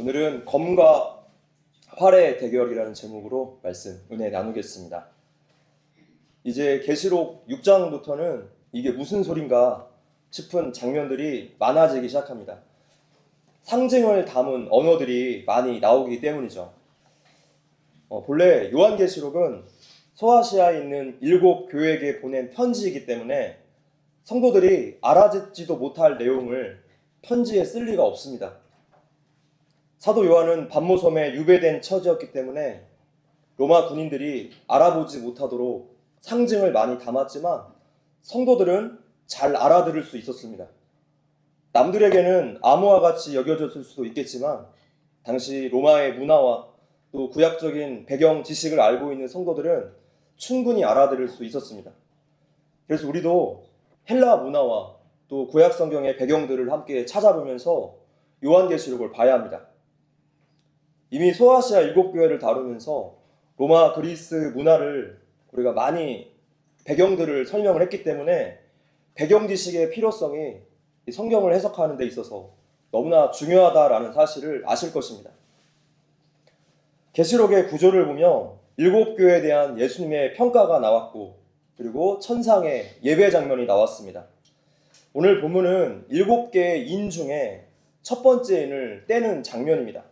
오늘은 검과 활의 대결이라는 제목으로 말씀, 은혜 나누겠습니다. 이제 계시록 6장부터는 이게 무슨 소린가 싶은 장면들이 많아지기 시작합니다. 상징을 담은 언어들이 많이 나오기 때문이죠. 본래 요한계시록은 소아시아에 있는 7교회에게 보낸 편지이기 때문에 성도들이 알아듣지도 못할 내용을 편지에 쓸 리가 없습니다. 사도 요한은 반모섬에 유배된 처지였기 때문에 로마 군인들이 알아보지 못하도록 상징을 많이 담았지만 성도들은 잘 알아들을 수 있었습니다. 남들에게는 암호와 같이 여겨졌을 수도 있겠지만 당시 로마의 문화와 또 구약적인 배경 지식을 알고 있는 성도들은 충분히 알아들을 수 있었습니다. 그래서 우리도 헬라 문화와 또 구약 성경의 배경들을 함께 찾아보면서 요한계시록을 봐야 합니다. 이미 소아시아 7교회를 다루면서 로마 그리스 문화를 우리가 많이 배경들을 설명을 했기 때문에 배경 지식의 필요성이 성경을 해석하는 데 있어서 너무나 중요하다라는 사실을 아실 것입니다. 계시록의 구조를 보면 7교회에 대한 예수님의 평가가 나왔고 그리고 천상의 예배 장면이 나왔습니다. 오늘 본문은 7개의 인 중에 첫 번째 인을 떼는 장면입니다.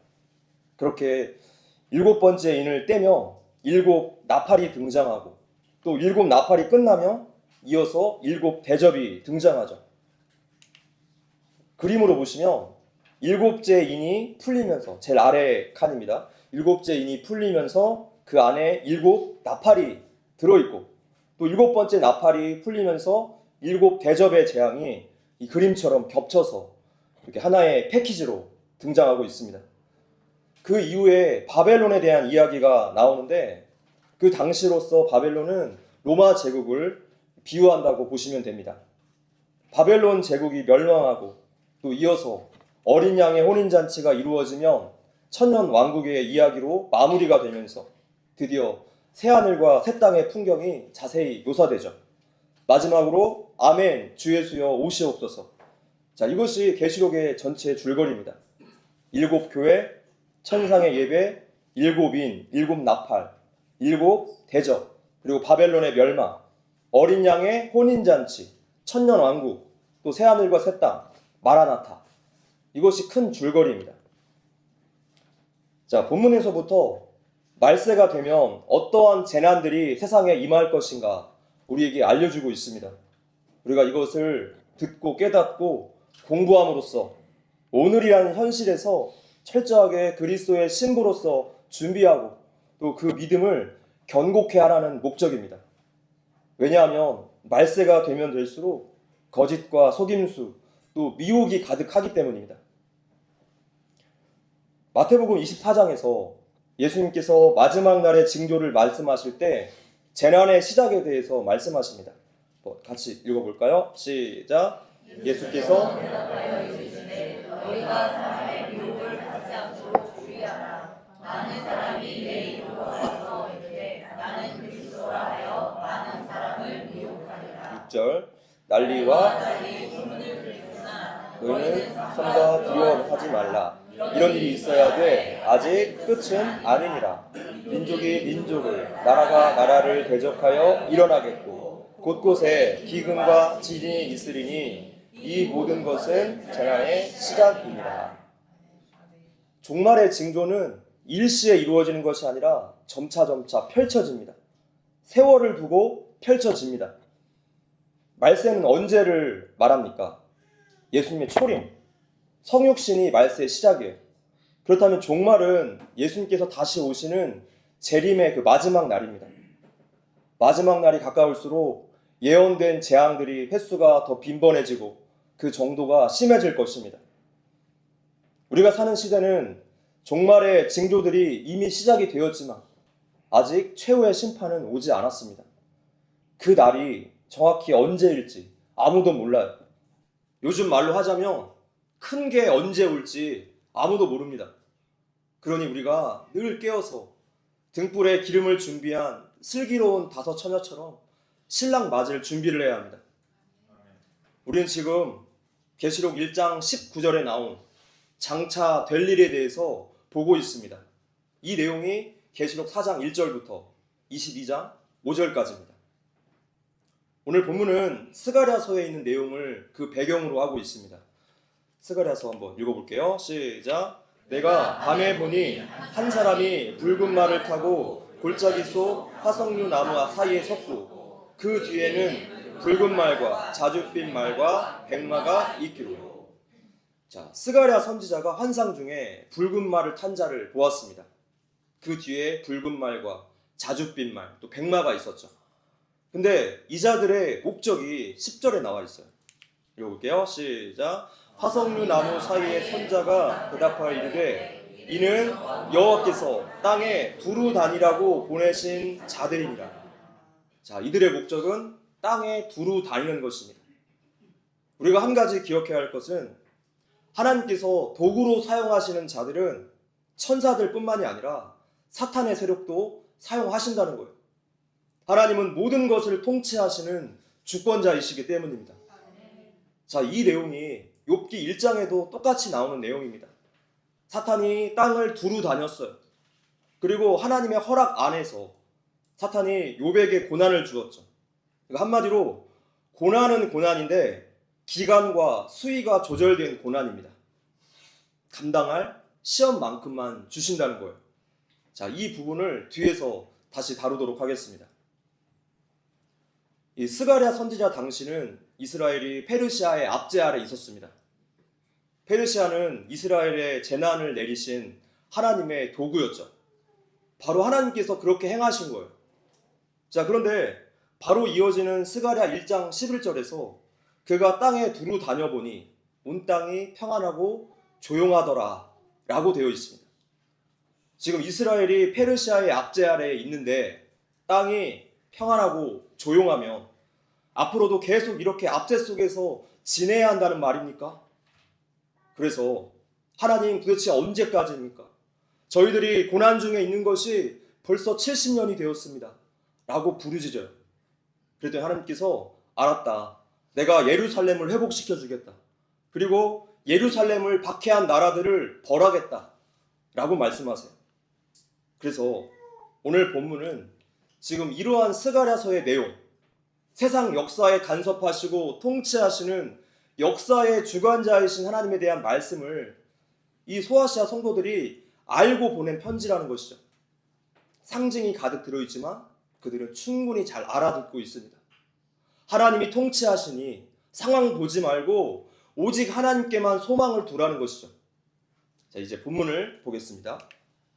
그렇게 7번째 인을 떼며 7 나팔이 등장하고 또 7 나팔이 끝나며 이어서 7 대접이 등장하죠. 그림으로 보시면 7째 인이 풀리면서 제일 아래 칸입니다. 7째 인이 풀리면서 그 안에 7 나팔이 들어있고 또 7번째 나팔이 풀리면서 7 대접의 재앙이 이 그림처럼 겹쳐서 이렇게 하나의 패키지로 등장하고 있습니다. 그 이후에 바벨론에 대한 이야기가 나오는데 그 당시로서 바벨론은 로마 제국을 비유한다고 보시면 됩니다. 바벨론 제국이 멸망하고 또 이어서 어린 양의 혼인잔치가 이루어지면 천년 왕국의 이야기로 마무리가 되면서 드디어 새하늘과 새 땅의 풍경이 자세히 묘사되죠. 마지막으로 아멘 주 예수여 오시옵소서. 자, 이것이 계시록의 전체 줄거리입니다. 7교회, 천상의 예배, 7인, 7 나팔, 7 대접, 그리고 바벨론의 멸망, 어린 양의 혼인잔치, 천년 왕국, 또 새하늘과 새 땅, 마라나타. 이것이 큰 줄거리입니다. 자, 본문에서부터 말세가 되면 어떠한 재난들이 세상에 임할 것인가 우리에게 알려주고 있습니다. 우리가 이것을 듣고 깨닫고 공부함으로써 오늘이라는 현실에서 철저하게 그리스도의 신부로서 준비하고 또 그 믿음을 견고케 하라는 목적입니다. 왜냐하면 말세가 되면 될수록 거짓과 속임수 또 미혹이 가득하기 때문입니다. 마태복음 24장에서 예수님께서 마지막 날의 징조를 말씀하실 때 재난의 시작에 대해서 말씀하십니다. 같이 읽어볼까요? 시작! 예수께서 너희가 사람의 미혹을 받지 않도록 주의하라. 많은 사람이 내 이름으로 와서 이르되 나는 그리스도라 하여 많은 사람을 미혹하리라. 6절 난리와 소문을 들으나 너희는 삼가 두려워하지 말라. 이런 일이 있어야 돼. 아직 끝은 아니니라. 민족이 민족을 나라가 나라를 대적하여 일어나겠고 곳곳에 기근과 지진이 있으리니 이 모든 것은 재난의 시작입니다. 종말의 징조는 일시에 이루어지는 것이 아니라 점차점차 펼쳐집니다. 세월을 두고 펼쳐집니다. 말세는 언제를 말합니까? 예수님의 초림, 성육신이 말세의 시작이에요. 그렇다면 종말은 예수님께서 다시 오시는 재림의 그 마지막 날입니다. 마지막 날이 가까울수록 예언된 재앙들이 횟수가 더 빈번해지고 그 정도가 심해질 것입니다. 우리가 사는 시대는 종말의 징조들이 이미 시작이 되었지만 아직 최후의 심판은 오지 않았습니다. 그 날이 정확히 언제일지 아무도 몰라요. 요즘 말로 하자면 큰 게 언제 올지 아무도 모릅니다. 그러니 우리가 늘 깨어서 등불에 기름을 준비한 슬기로운 다섯 처녀처럼 신랑 맞을 준비를 해야 합니다. 우리는 지금 계시록 1장 19절에 나온 장차 될 일에 대해서 보고 있습니다. 이 내용이 계시록 4장 1절부터 22장 5절까지입니다. 오늘 본문은 스가랴서에 있는 내용을 그 배경으로 하고 있습니다. 스가랴서 한번 읽어볼게요. 시작. 내가 밤에 보니 한 사람이 붉은 말을 타고 골짜기 속 화석류 나무 사이에 섰고 그 뒤에는 붉은 말과 자줏빛 말과 백마가 있기로. 자, 스가랴 선지자가 환상 중에 붉은 말을 탄 자를 보았습니다. 그 뒤에 붉은 말과 자줏빛 말, 또 백마가 있었죠. 근데 이 자들의 목적이 10절에 나와 있어요. 읽어볼게요. 시작. 화석류 나무 사이에 선 자가 대답하여 이르되 이는 여호와께서 땅에 두루 다니라고 보내신 자들이니라. 자, 이들의 목적은 땅에 두루 다니는 것입니다. 우리가 한 가지 기억해야 할 것은 하나님께서 도구로 사용하시는 자들은 천사들 뿐만이 아니라 사탄의 세력도 사용하신다는 거예요. 하나님은 모든 것을 통치하시는 주권자이시기 때문입니다. 자, 이 내용이 욥기 1장에도 똑같이 나오는 내용입니다. 사탄이 땅을 두루 다녔어요. 그리고 하나님의 허락 안에서 사탄이 욥에게 고난을 주었죠. 한마디로 고난은 고난인데 기간과 수위가 조절된 고난입니다. 감당할 시험만큼만 주신다는 거예요. 자, 이 부분을 뒤에서 다시 다루도록 하겠습니다. 이 스가랴 선지자 당시는 이스라엘이 페르시아의 압제 아래 있었습니다. 페르시아는 이스라엘에 재난을 내리신 하나님의 도구였죠. 바로 하나님께서 그렇게 행하신 거예요. 자, 그런데 바로 이어지는 스가랴 1장 11절에서 그가 땅에 두루 다녀보니 온 땅이 평안하고 조용하더라 라고 되어 있습니다. 지금 이스라엘이 페르시아의 압제 아래에 있는데 땅이 평안하고 조용하면 앞으로도 계속 이렇게 압제 속에서 지내야 한다는 말입니까? 그래서 하나님 도대체 언제까지입니까? 저희들이 고난 중에 있는 것이 벌써 70년이 되었습니다 라고 부르짖어요. 그랬더니 하나님께서 알았다. 내가 예루살렘을 회복시켜 주겠다. 그리고 예루살렘을 박해한 나라들을 벌하겠다 라고 말씀하세요. 그래서 오늘 본문은 지금 이러한 스가랴서의 내용, 세상 역사에 간섭하시고 통치하시는 역사의 주관자이신 하나님에 대한 말씀을 이 소아시아 성도들이 알고 보낸 편지라는 것이죠. 상징이 가득 들어있지만 그들은 충분히 잘 알아듣고 있습니다. 하나님이 통치하시니 상황 보지 말고 오직 하나님께만 소망을 두라는 것이죠. 자, 이제 본문을 보겠습니다.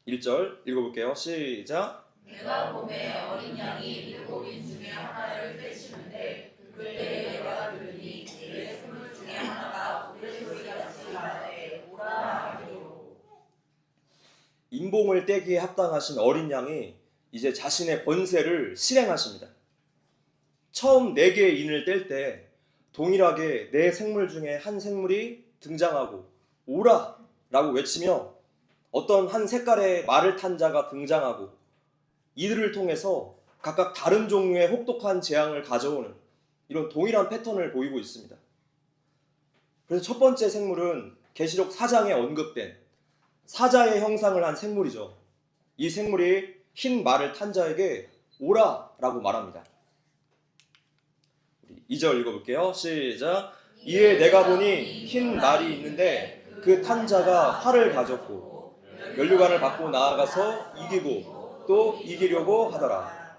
1절 읽어볼게요. 시작. 내가 봄에 어린 양이 7인 중에 하나를 떼치는데 그때 내가 들으니 내 스물 중에 하나가 우레소리같이 말하되 오라 하기로. 인봉을 떼기에 합당하신 어린 양이 이제 자신의 권세를 실행하십니다. 처음 4개의 인을 뗄 때 동일하게 4 생물 중에 한 생물이 등장하고 오라 라고 외치며 어떤 한 색깔의 말을 탄 자가 등장하고 이들을 통해서 각각 다른 종류의 혹독한 재앙을 가져오는 이런 동일한 패턴을 보이고 있습니다. 그래서 첫 번째 생물은 계시록 4장에 언급된 사자의 형상을 한 생물이죠. 이 생물이 흰 말을 탄 자에게 오라 라고 말합니다. 2절 읽어볼게요. 시작. 이에 내가 보니 흰 말이 있는데 그 탄 자가 활을 가졌고 면류관을 받고 나아가서 이기고 또 이기려고 하더라.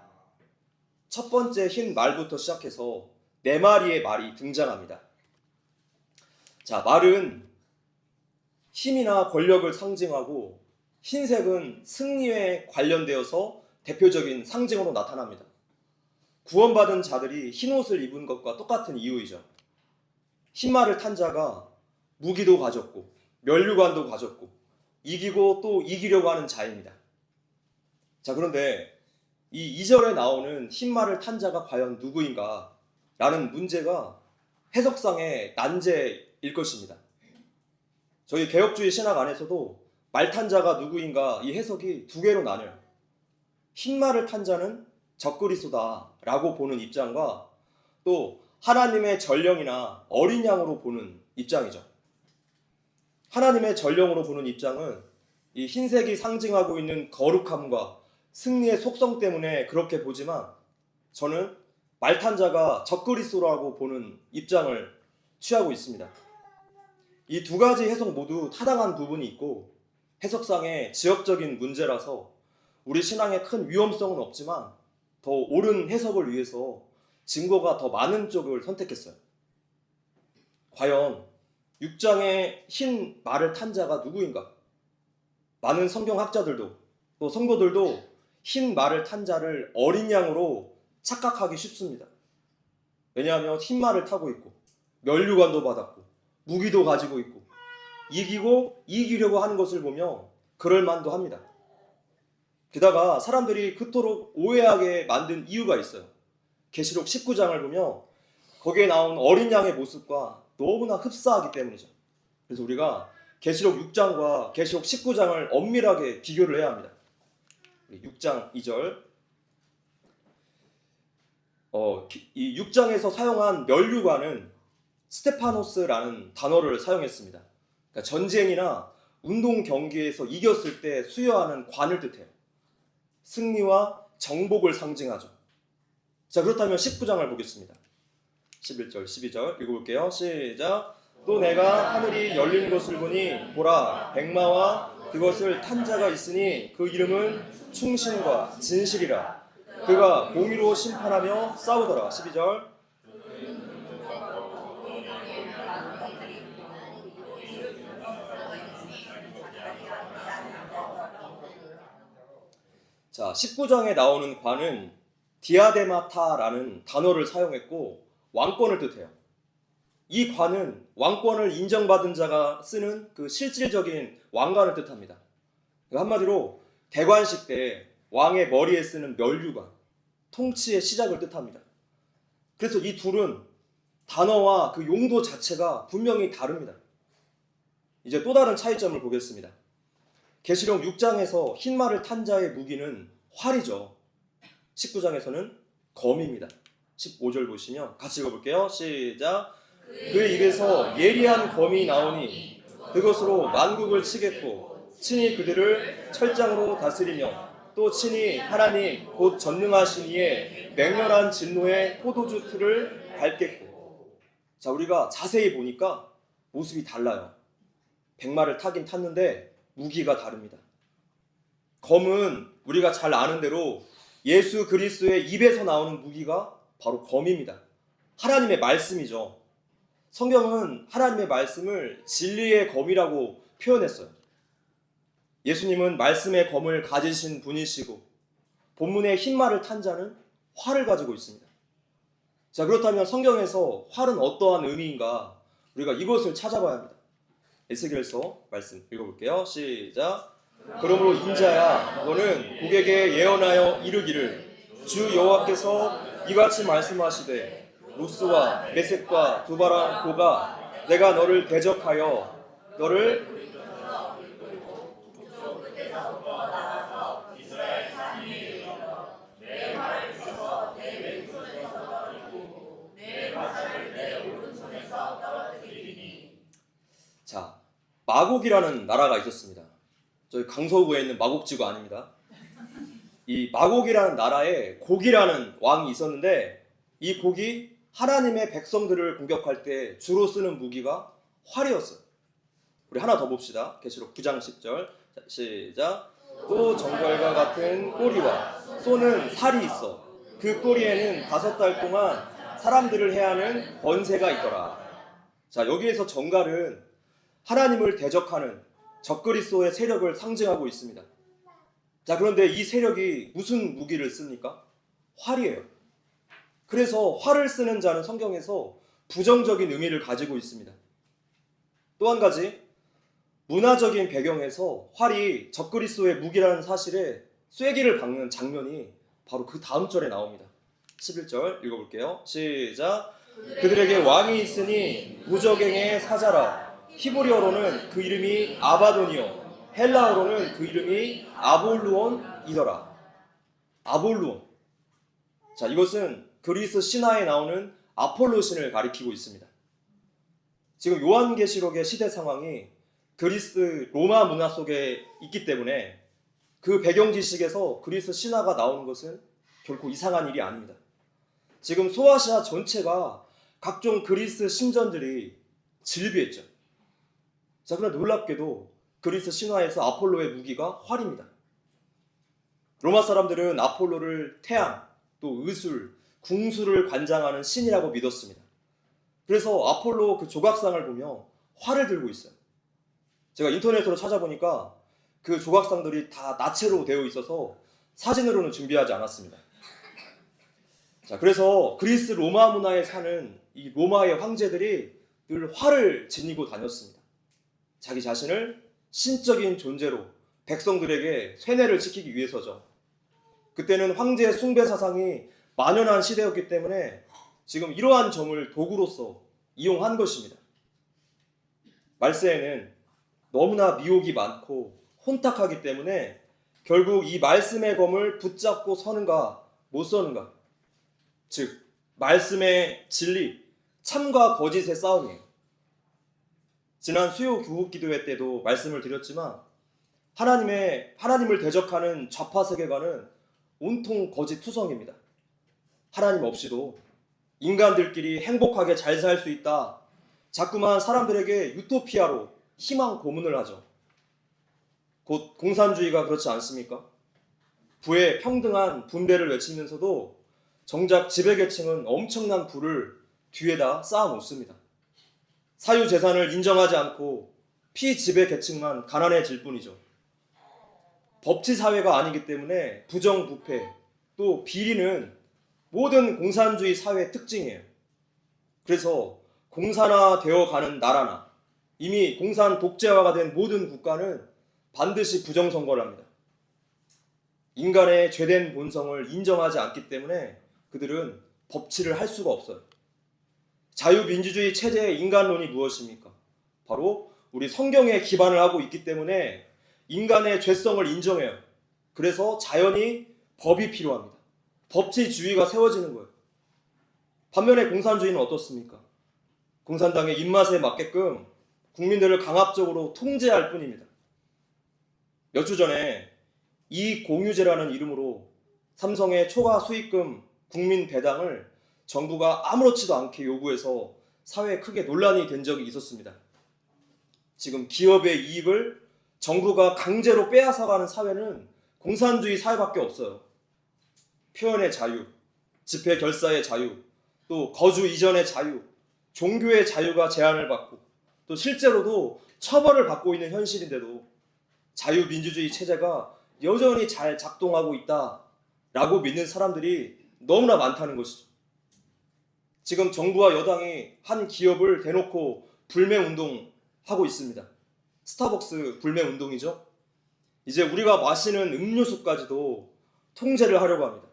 첫 번째 흰 말부터 시작해서 4마리의 말이 등장합니다. 자, 말은 힘이나 권력을 상징하고 흰색은 승리에 관련되어서 대표적인 상징으로 나타납니다. 구원받은 자들이 흰 옷을 입은 것과 똑같은 이유이죠. 흰 말을 탄 자가 무기도 가졌고 면류관도 가졌고 이기고 또 이기려고 하는 자입니다. 자, 그런데 이 2절에 나오는 흰 말을 탄 자가 과연 누구인가? 라는 문제가 해석상의 난제일 것입니다. 저희 개혁주의 신학 안에서도 말 탄 자가 누구인가 이 해석이 2개로 나뉘어요. 흰 말을 탄 자는 적그리스도다 라고 보는 입장과 또 하나님의 전령이나 어린 양으로 보는 입장이죠. 하나님의 전령으로 보는 입장은 이 흰색이 상징하고 있는 거룩함과 승리의 속성 때문에 그렇게 보지만, 저는 말탄자가 적그리스도라고 보는 입장을 취하고 있습니다. 이 두 가지 해석 모두 타당한 부분이 있고 해석상의 지역적인 문제라서 우리 신앙에 큰 위험성은 없지만 더 옳은 해석을 위해서 증거가 더 많은 쪽을 선택했어요. 과연 6장의 흰 말을 탄 자가 누구인가? 많은 성경학자들도 또 성도들도 흰 말을 탄 자를 어린 양으로 착각하기 쉽습니다. 왜냐하면 흰 말을 타고 있고 면류관도 받았고 무기도 가지고 있고 이기려고 하는 것을 보면 그럴 만도 합니다. 게다가 사람들이 그토록 오해하게 만든 이유가 있어요. 계시록 19장을 보면 거기에 나온 어린 양의 모습과 너무나 흡사하기 때문이죠. 그래서 우리가 계시록 6장과 계시록 19장을 엄밀하게 비교를 해야 합니다. 6장 2절, 이 6장에서 사용한 면류관은 스테파노스라는 단어를 사용했습니다. 그러니까 전쟁이나 운동 경기에서 이겼을 때 수여하는 관을 뜻해요. 승리와 정복을 상징하죠. 자, 그렇다면 19장을 보겠습니다. 11절, 12절 읽어볼게요. 시작. 또 내가 하늘이 열린 것을 보니 보라, 백마와 그것을 탄 자가 있으니 그 이름은 충신과 진실이라. 그가 공의로 심판하며 싸우더라. 12절. 자, 19장에 나오는 관은 디아데마타라는 단어를 사용했고 왕권을 뜻해요. 이 관은 왕권을 인정받은 자가 쓰는 그 실질적인 왕관을 뜻합니다. 한마디로 대관식 때 왕의 머리에 쓰는 면류관, 통치의 시작을 뜻합니다. 그래서 이 둘은 단어와 그 용도 자체가 분명히 다릅니다. 이제 또 다른 차이점을 보겠습니다. 계시록 6장에서 흰 말을 탄 자의 무기는 활이죠. 19장에서는 검입니다. 15절 보시면 같이 읽어볼게요. 시작. 그의 입에서 예리한 검이 나오니 그것으로 만국을 치겠고 친히 그들을 철장으로 다스리며 또 친히 하나님 곧 전능하신 이의 맹렬한 진노의 포도주 틀을 밟겠고. 자, 우리가 자세히 보니까 모습이 달라요. 백마를 타긴 탔는데 무기가 다릅니다. 검은 우리가 잘 아는 대로 예수 그리스도의 입에서 나오는 무기가 바로 검입니다. 하나님의 말씀이죠. 성경은 하나님의 말씀을 진리의 검이라고 표현했어요. 예수님은 말씀의 검을 가지신 분이시고 본문의 흰 말을 탄 자는 활을 가지고 있습니다. 자, 그렇다면 성경에서 활은 어떠한 의미인가? 우리가 이것을 찾아봐야 합니다. 에스겔서 말씀 읽어볼게요. 시작. 그러므로 인자야, 너는 고객에게 예언하여 이르기를 주 여호와께서 이같이 말씀하시되 루스와 메섹과 두바랑 고가 내가 너를 대적하여 너를 자, 마곡이라는 나라가 있었습니다. 저희 강서구에 있는 마곡지구 아닙니다. 이 마곡이라는 나라에 곡이라는 왕이 있었는데 이 곡이 하나님의 백성들을 공격할 때 주로 쓰는 무기가 활이었어요. 우리 하나 더 봅시다. 계시록 9장 10절. 자, 시작. 또 정갈과 같은 꼬리와 쏘는 살이 있어 그 꼬리에는 5달 동안 사람들을 해하는 번새가 있더라. 자, 여기에서 정갈은 하나님을 대적하는 적그리스도의 세력을 상징하고 있습니다. 자, 그런데 이 세력이 무슨 무기를 씁니까? 활이에요. 그래서 활을 쓰는 자는 성경에서 부정적인 의미를 가지고 있습니다. 또 한 가지, 문화적인 배경에서 활이 적그리스도의 무기라는 사실에 쐐기를 박는 장면이 바로 그 다음 절에 나옵니다. 11절 읽어볼게요. 시작. 그들에게 왕이 있으니 무적행의 사자라. 히브리어로는 그 이름이 아바돈이요 헬라어로는 그 이름이 아볼루온이더라. 아볼루온. 자, 이것은 그리스 신화에 나오는 아폴로 신을 가리키고 있습니다. 지금 요한계시록의 시대 상황이 그리스 로마 문화 속에 있기 때문에 그 배경 지식에서 그리스 신화가 나오는 것은 결코 이상한 일이 아닙니다. 지금 소아시아 전체가 각종 그리스 신전들이 즐비했죠. 자, 그러나 놀랍게도 그리스 신화에서 아폴로의 무기가 활입니다. 로마 사람들은 아폴로를 태양, 또 의술, 궁술을 관장하는 신이라고 믿었습니다. 그래서 아폴로 그 조각상을 보며 활을 들고 있어요. 제가 인터넷으로 찾아보니까 그 조각상들이 다 나체로 되어 있어서 사진으로는 준비하지 않았습니다. 자, 그래서 그리스 로마 문화에 사는 이 로마의 황제들이 늘 활을 지니고 다녔습니다. 자기 자신을 신적인 존재로 백성들에게 쇠뇌를 시키기 위해서죠. 그때는 황제 숭배 사상이 만연한 시대였기 때문에 지금 이러한 점을 도구로서 이용한 것입니다. 말세에는 너무나 미혹이 많고 혼탁하기 때문에 결국 이 말씀의 검을 붙잡고 서는가 못 서는가, 즉 말씀의 진리, 참과 거짓의 싸움이에요. 지난 수요 교국 기도회 때도 말씀을 드렸지만 하나님을 대적하는 좌파 세계관은 온통 거짓 투성입니다. 하나님 없이도 인간들끼리 행복하게 잘 살 수 있다. 자꾸만 사람들에게 유토피아로 희망 고문을 하죠. 곧 공산주의가 그렇지 않습니까? 부의 평등한 분배를 외치면서도 정작 지배계층은 엄청난 부를 뒤에다 쌓아놓습니다. 사유재산을 인정하지 않고 피지배계층만 가난해질 뿐이죠. 법치사회가 아니기 때문에 부정부패, 또 비리는 모든 공산주의 사회의 특징이에요. 그래서 공산화되어 가는 나라나 이미 공산 독재화가 된 모든 국가는 반드시 부정선거를 합니다. 인간의 죄된 본성을 인정하지 않기 때문에 그들은 법치를 할 수가 없어요. 자유민주주의 체제의 인간론이 무엇입니까? 바로 우리 성경에 기반을 하고 있기 때문에 인간의 죄성을 인정해요. 그래서 자연히 법이 필요합니다. 법치주의가 세워지는 거예요. 반면에 공산주의는 어떻습니까? 공산당의 입맛에 맞게끔 국민들을 강압적으로 통제할 뿐입니다. 몇 주 전에 이익공유제라는 이름으로 삼성의 초과 수익금 국민 배당을 정부가 아무렇지도 않게 요구해서 사회에 크게 논란이 된 적이 있었습니다. 지금 기업의 이익을 정부가 강제로 빼앗아가는 사회는 공산주의 사회밖에 없어요. 표현의 자유, 집회 결사의 자유, 또 거주 이전의 자유, 종교의 자유가 제한을 받고 또 실제로도 처벌을 받고 있는 현실인데도 자유민주주의 체제가 여전히 잘 작동하고 있다라고 믿는 사람들이 너무나 많다는 것이죠. 지금 정부와 여당이 한 기업을 대놓고 불매운동하고 있습니다. 스타벅스 불매운동이죠. 이제 우리가 마시는 음료수까지도 통제를 하려고 합니다.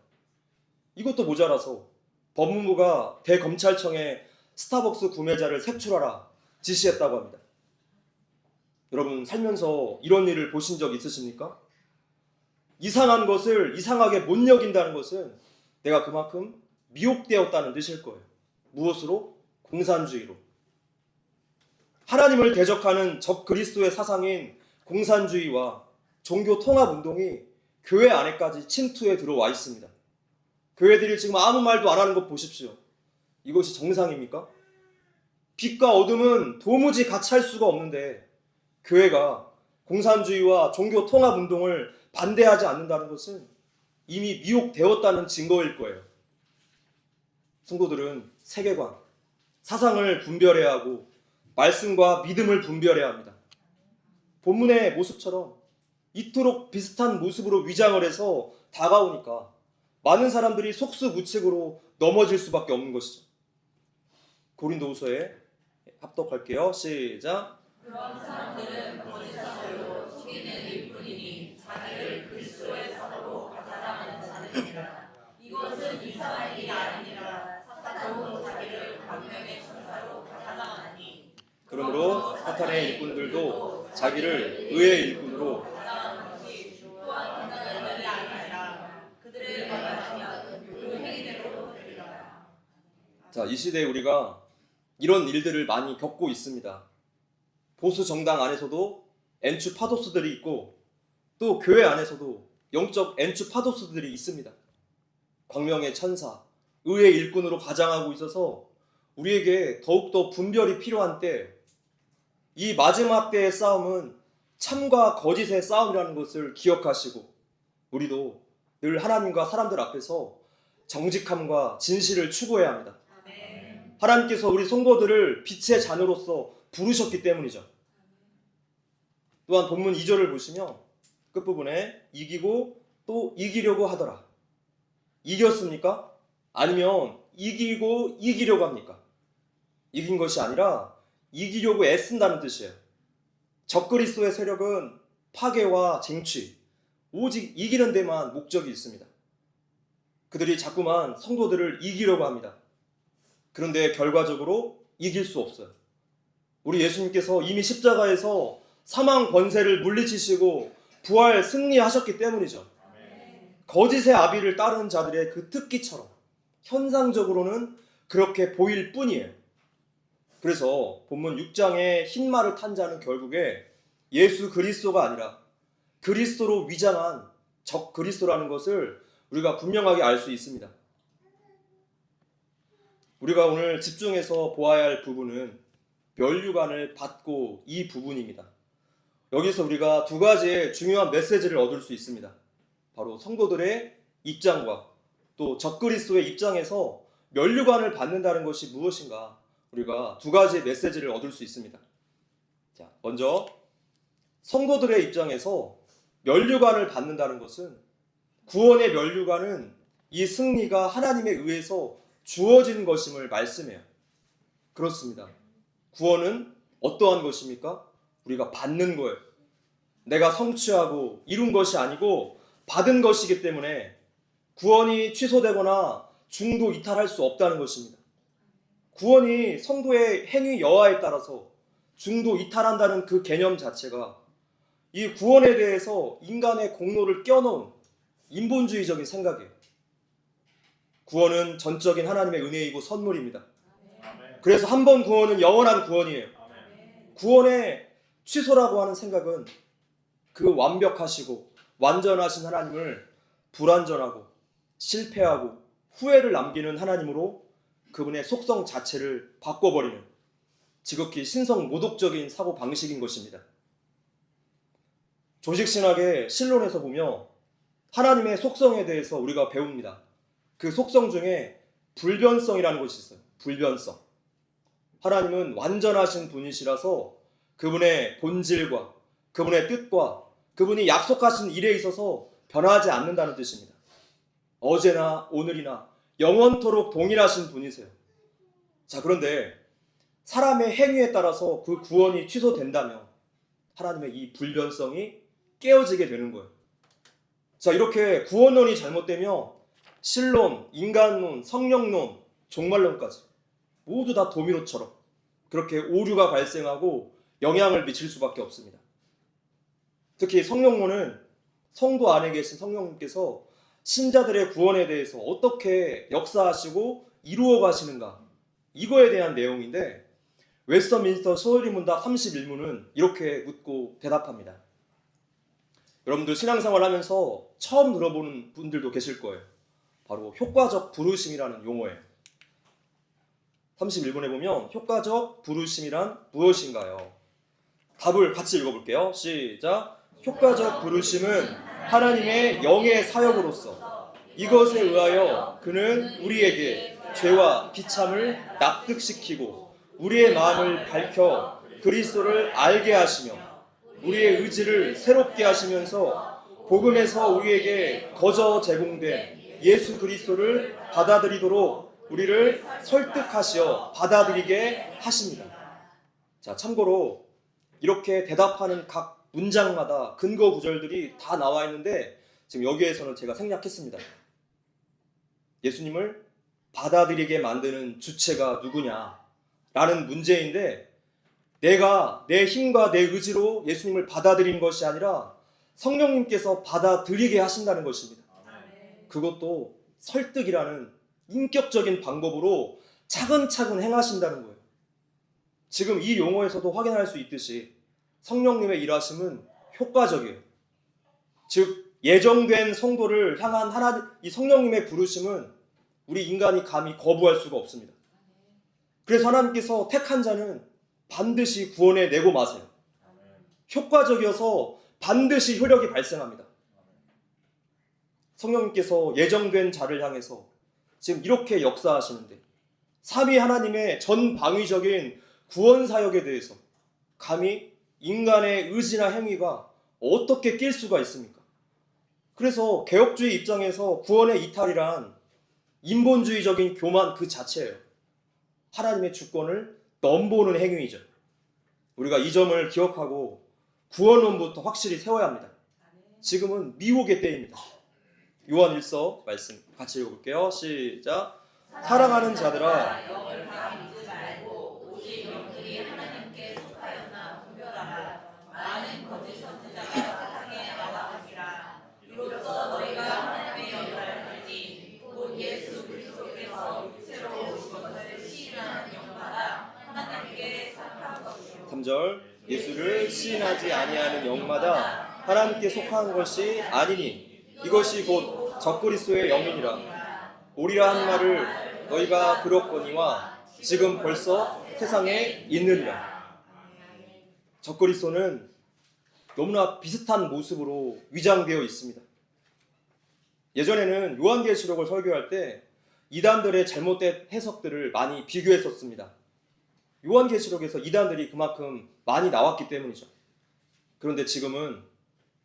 이것도 모자라서 법무부가 대검찰청에 스타벅스 구매자를 색출하라 지시했다고 합니다. 여러분 살면서 이런 일을 보신 적 있으십니까? 이상한 것을 이상하게 못 여긴다는 것은 내가 그만큼 미혹되었다는 뜻일 거예요. 무엇으로? 공산주의로. 하나님을 대적하는 적 그리스도의 사상인 공산주의와 종교 통합 운동이 교회 안에까지 침투해 들어와 있습니다. 교회들이 지금 아무 말도 안 하는 것 보십시오. 이것이 정상입니까? 빛과 어둠은 도무지 같이 할 수가 없는데 교회가 공산주의와 종교 통합 운동을 반대하지 않는다는 것은 이미 미혹되었다는 증거일 거예요. 성도들은 세계관, 사상을 분별해야 하고 말씀과 믿음을 분별해야 합니다. 본문의 모습처럼 이토록 비슷한 모습으로 위장을 해서 다가오니까 많은 사람들이 속수무책으로 넘어질 수밖에 없는 것이죠. 고린도후서에 합독할게요. 시작. 그런 사람들은 거짓 사도로 속이는 일뿐이니 자기를 그리스도의 사도로 가장하는 자들이니라. 이것은 이상한 일이 아니니라. 사탄도 자기를 광명의 천사로 가장하나니. 그러므로 사탄의 일꾼들도 자기를 의의 일꾼으로 가장하는 것이 또한 가장하는 일이 아니라 그들의 말하면 그 행위대로 되리라. 자, 이 시대에 우리가 이런 일들을 많이 겪고 있습니다. 보수 정당 안에서도 엔추파도스들이 있고 또 교회 안에서도 영적 엔추파도스들이 있습니다. 광명의 천사, 의의 일꾼으로 가장하고 있어서 우리에게 더욱더 분별이 필요한 때, 이 마지막 때의 싸움은 참과 거짓의 싸움이라는 것을 기억하시고 우리도 늘 하나님과 사람들 앞에서 정직함과 진실을 추구해야 합니다. 하나님께서 우리 성도들을 빛의 자녀로서 부르셨기 때문이죠. 또한 본문 2절을 보시면 끝부분에 이기고 또 이기려고 하더라. 이겼습니까? 아니면 이기고 이기려고 합니까? 이긴 것이 아니라 이기려고 애쓴다는 뜻이에요. 적그리스도의 세력은 파괴와 쟁취, 오직 이기는 데만 목적이 있습니다. 그들이 자꾸만 성도들을 이기려고 합니다. 그런데 결과적으로 이길 수 없어요. 우리 예수님께서 이미 십자가에서 사망 권세를 물리치시고 부활 승리하셨기 때문이죠. 거짓의 아비를 따르는 자들의 그 특기처럼 현상적으로는 그렇게 보일 뿐이에요. 그래서 본문 6장의 흰 말을 탄 자는 결국에 예수 그리스도가 아니라 그리스도로 위장한 적 그리스도라는 것을 우리가 분명하게 알 수 있습니다. 우리가 오늘 집중해서 보아야 할 부분은 면류관을 받고 이 부분입니다. 여기서 우리가 두 가지의 중요한 메시지를 얻을 수 있습니다. 바로 성도들의 입장과 또 적그리스도의 입장에서 면류관을 받는다는 것이 무엇인가, 우리가 두 가지의 메시지를 얻을 수 있습니다. 자, 먼저 성도들의 입장에서 면류관을 받는다는 것은, 구원의 면류관은 이 승리가 하나님에 의해서 주어진 것임을 말씀해요. 그렇습니다. 구원은 어떠한 것입니까? 우리가 받는 거예요. 내가 성취하고 이룬 것이 아니고 받은 것이기 때문에 구원이 취소되거나 중도 이탈할 수 없다는 것입니다. 구원이 성도의 행위 여하에 따라서 중도 이탈한다는 그 개념 자체가 이 구원에 대해서 인간의 공로를 껴넣은 인본주의적인 생각이에요. 구원은 전적인 하나님의 은혜이고 선물입니다. 그래서 한 번 구원은 영원한 구원이에요. 구원의 취소라고 하는 생각은 그 완벽하시고 완전하신 하나님을 불완전하고 실패하고 후회를 남기는 하나님으로 그분의 속성 자체를 바꿔버리는 지극히 신성 모독적인 사고 방식인 것입니다. 조직신학의 신론에서 보며 하나님의 속성에 대해서 우리가 배웁니다. 그 속성 중에 불변성이라는 것이 있어요. 불변성. 하나님은 완전하신 분이시라서 그분의 본질과 그분의 뜻과 그분이 약속하신 일에 있어서 변하지 않는다는 뜻입니다. 어제나 오늘이나 영원토록 동일하신 분이세요. 자, 그런데 사람의 행위에 따라서 그 구원이 취소된다면 하나님의 이 불변성이 깨어지게 되는 거예요. 자, 이렇게 구원론이 잘못되며 신론, 인간론, 성령론, 종말론까지 모두 다 도미노처럼 그렇게 오류가 발생하고 영향을 미칠 수밖에 없습니다. 특히 성령론은 성도 안에 계신 성령님께서 신자들의 구원에 대해서 어떻게 역사하시고 이루어 가시는가, 이거에 대한 내용인데, 웨스터민스터 소요리 문답 31문은 이렇게 묻고 대답합니다. 여러분들 신앙생활 하면서 처음 들어보는 분들도 계실 거예요. 바로 효과적 부르심이라는 용어예요. 31문에 보면 효과적 부르심이란 무엇인가요? 답을 같이 읽어볼게요. 시작. 효과적 부르심은 하나님의 영의 사역으로서 이것에 의하여 그는 우리에게 죄와 비참을 납득시키고 우리의 마음을 밝혀 그리스도를 알게 하시며 우리의 의지를 새롭게 하시면서 복음에서 우리에게 거저 제공된 예수 그리스도를 받아들이도록 우리를 설득하시어 받아들이게 하십니다. 자, 참고로 이렇게 대답하는 각 문장마다 근거 구절들이 다 나와 있는데 지금 여기에서는 제가 생략했습니다. 예수님을 받아들이게 만드는 주체가 누구냐라는 문제인데, 내가 내 힘과 내 의지로 예수님을 받아들이는 것이 아니라 성령님께서 받아들이게 하신다는 것입니다. 그것도 설득이라는 인격적인 방법으로 차근차근 행하신다는 거예요. 지금 이 용어에서도 확인할 수 있듯이 성령님의 일하심은 효과적이에요. 즉 예정된 성도를 향한 하나님 이 성령님의 부르심은 우리 인간이 감히 거부할 수가 없습니다. 그래서 하나님께서 택한 자는 반드시 구원해 내고 마세요. 효과적이어서 반드시 효력이 발생합니다. 성령님께서 예정된 자를 향해서 지금 이렇게 역사하시는데 삼위 하나님의 전방위적인 구원 사역에 대해서 감히 인간의 의지나 행위가 어떻게 낄 수가 있습니까? 그래서 개혁주의 입장에서 구원의 이탈이란 인본주의적인 교만 그 자체예요. 하나님의 주권을 넘보는 행위이죠. 우리가 이 점을 기억하고 구원론부터 확실히 세워야 합니다. 지금은 미혹의 때입니다. 요한 1서 말씀 같이 읽어볼게요. 시작. 사랑하는 자들아, 영을 다 믿지 말고 오직 영들이 하나님께 속하였나 분별하라. 많은 거짓 선지자가 세상에 나와가니라. 이로써 너희가 하나님의 영을 알지 곧 예수 그리스도께서 육체로 오신 것을 시인하는 영마다 하나님께 속한 것이요. 3절 예수를 시인하지 아니하는 영마다 하나님께 속한 것이 아니니 이것이 곧 적그리스도의 영이니라. 오리라 한 말을 너희가 들었거니와 지금 벌써 세상에 있느니라. 적그리스도는 너무나 비슷한 모습으로 위장되어 있습니다. 예전에는 요한계시록을 설교할 때 이단들의 잘못된 해석들을 많이 비교했었습니다. 요한계시록에서 이단들이 그만큼 많이 나왔기 때문이죠. 그런데 지금은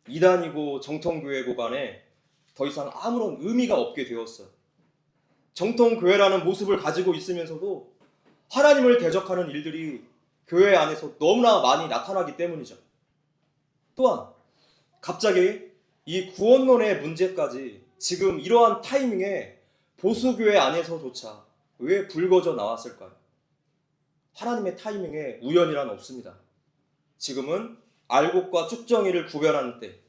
이단이고 정통교회고 간에 더 이상 아무런 의미가 없게 되었어요. 정통교회라는 모습을 가지고 있으면서도 하나님을 대적하는 일들이 교회 안에서 너무나 많이 나타나기 때문이죠. 또한 갑자기 이 구원론의 문제까지 지금 이러한 타이밍에 보수교회 안에서조차 왜 불거져 나왔을까요? 하나님의 타이밍에 우연이란 없습니다. 지금은 알곡과 쭉정이를 구별하는 때,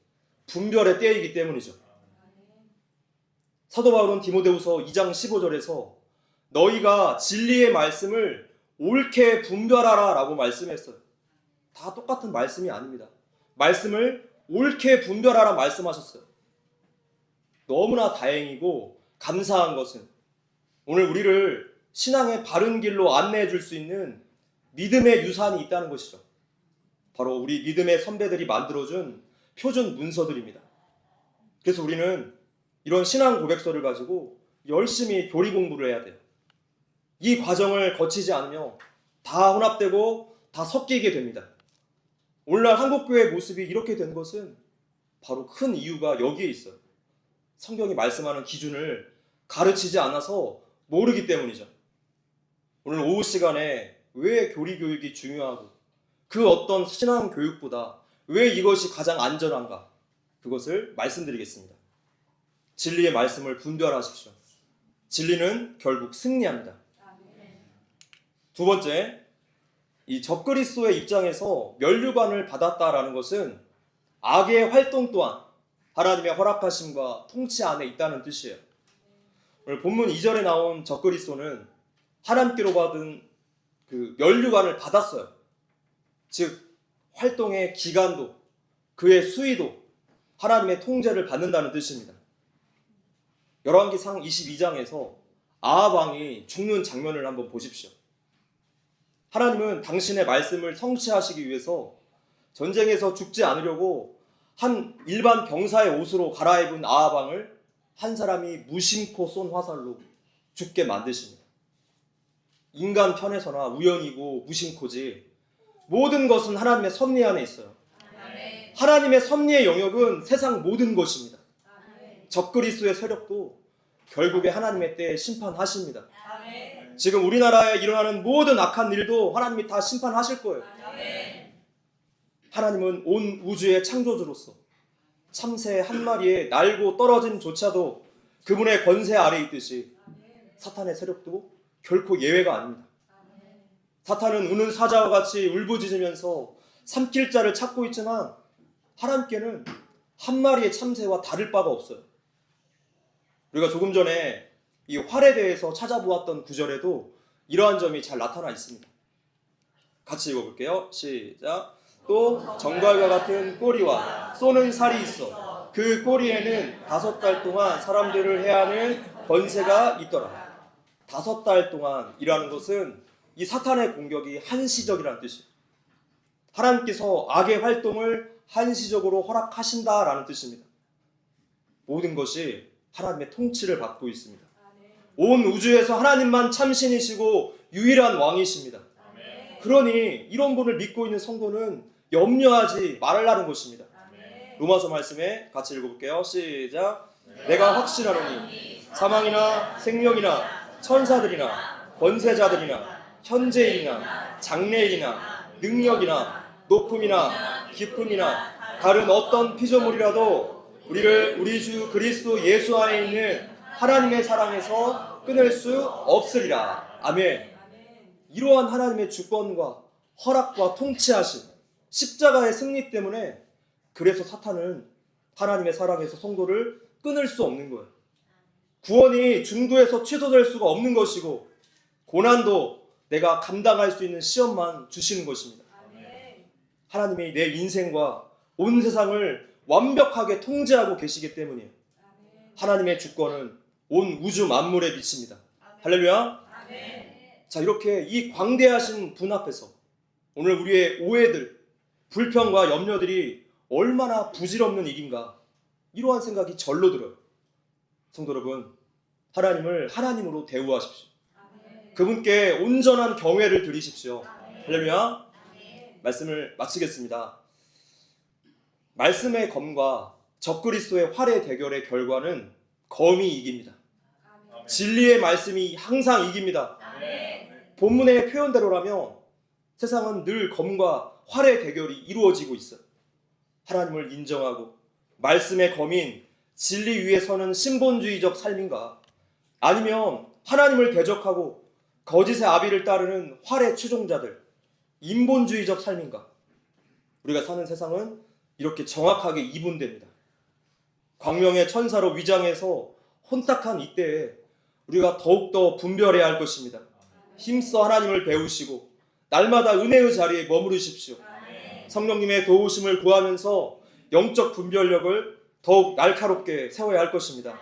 분별의 때이기 때문이죠. 사도 바울은 디모데후서 2장 15절에서 너희가 진리의 말씀을 옳게 분별하라 라고 말씀했어요. 다 똑같은 말씀이 아닙니다. 말씀을 옳게 분별하라 말씀하셨어요. 너무나 다행이고 감사한 것은 오늘 우리를 신앙의 바른 길로 안내해 줄 수 있는 믿음의 유산이 있다는 것이죠. 바로 우리 믿음의 선배들이 만들어준 표준 문서들입니다. 그래서 우리는 이런 신앙 고백서를 가지고 열심히 교리 공부를 해야 돼요. 이 과정을 거치지 않으면 다 혼합되고 다 섞이게 됩니다. 오늘날 한국교회의 모습이 이렇게 된 것은 바로 큰 이유가 여기에 있어요. 성경이 말씀하는 기준을 가르치지 않아서 모르기 때문이죠. 오늘 오후 시간에 왜 교리 교육이 중요하고 그 어떤 신앙 교육보다 왜 이것이 가장 안전한가, 그것을 말씀드리겠습니다. 진리의 말씀을 분별하십시오. 진리는 결국 승리합니다. 두 번째, 이 적그리스도의 입장에서 면류관을 받았다라는 것은 악의 활동 또한 하나님의 허락하심과 통치 안에 있다는 뜻이에요. 오늘 본문 2절에 나온 적그리스도는 하나님께로 받은 그 면류관을 받았어요. 즉 활동의 기간도 그의 수위도 하나님의 통제를 받는다는 뜻입니다. 열왕기상 22장에서 아합 왕이 죽는 장면을 한번 보십시오. 하나님은 당신의 말씀을 성취하시기 위해서 전쟁에서 죽지 않으려고 한 일반 병사의 옷으로 갈아입은 아합 왕을 한 사람이 무심코 쏜 화살로 죽게 만드십니다. 인간 편에서나 우연이고 무심코지 모든 것은 하나님의 섭리 안에 있어요. 하나님의 섭리의 영역은 세상 모든 것입니다. 적그리스도의 세력도 결국에 하나님의 때에 심판하십니다. 지금 우리나라에 일어나는 모든 악한 일도 하나님이 다 심판하실 거예요. 하나님은 온 우주의 창조주로서 참새 한 마리의 날고 떨어짐조차도 그분의 권세 아래 있듯이 사탄의 세력도 결코 예외가 아닙니다. 사탄은 우는 사자와 같이 울부짖으면서 삼킬 자를 찾고 있지만 하나님께는 한 마리의 참새와 다를 바가 없어요. 우리가 조금 전에 이 활에 대해서 찾아보았던 구절에도 이러한 점이 잘 나타나 있습니다. 같이 읽어볼게요. 시작. 또 정갈과 같은 꼬리와 쏘는 살이 있어 그 꼬리에는 5달 동안 사람들을 해하는 권세가 있더라. 5달 동안이라는 것은 이 사탄의 공격이 한시적이라는 뜻이에요. 하나님께서 악의 활동을 한시적으로 허락하신다라는 뜻입니다. 모든 것이 하나님의 통치를 받고 있습니다. 온 우주에서 하나님만 참신이시고 유일한 왕이십니다. 그러니 이런 분을 믿고 있는 성도는 염려하지 말라는 것입니다. 로마서 말씀에 같이 읽어볼게요. 시작. 내가 확신하노니 사망이나 생명이나 천사들이나 권세자들이나 현재일이나 장래일이나 능력이나 높음이나 깊음이나 다른 어떤 피조물이라도 우리를 우리 주 그리스도 예수 안에 있는 하나님의 사랑에서 끊을 수 없으리라. 아멘. 이러한 하나님의 주권과 허락과 통치하심, 십자가의 승리 때문에 그래서 사탄은 하나님의 사랑에서 성도를 끊을 수 없는 거예요. 구원이 중도에서 취소될 수가 없는 것이고 고난도 내가 감당할 수 있는 시험만 주시는 것입니다. 하나님이 내 인생과 온 세상을 완벽하게 통제하고 계시기 때문이에요. 하나님의 주권은 온 우주 만물에 미칩니다. 할렐루야. 자, 이렇게 이 광대하신 분 앞에서 오늘 우리의 오해들, 불평과 염려들이 얼마나 부질없는 일인가, 이러한 생각이 절로 들어요. 성도 여러분, 하나님을 하나님으로 대우하십시오. 그분께 온전한 경외를 드리십시오. 할렐루야. 말씀을 마치겠습니다. 말씀의 검과 적그리스도의 활의 대결의 결과는 검이 이깁니다. 진리의 말씀이 항상 이깁니다. 본문의 표현대로라면 세상은 늘 검과 활의 대결이 이루어지고 있어요. 하나님을 인정하고 말씀의 검인 진리 위에 서는 신본주의적 삶인가, 아니면 하나님을 대적하고 거짓의 아비를 따르는 활의 추종자들, 인본주의적 삶인가. 우리가 사는 세상은 이렇게 정확하게 이분됩니다. 광명의 천사로 위장해서 혼탁한 이때에 우리가 더욱더 분별해야 할 것입니다. 힘써 하나님을 배우시고 날마다 은혜의 자리에 머무르십시오. 성령님의 도우심을 구하면서 영적 분별력을 더욱 날카롭게 세워야 할 것입니다.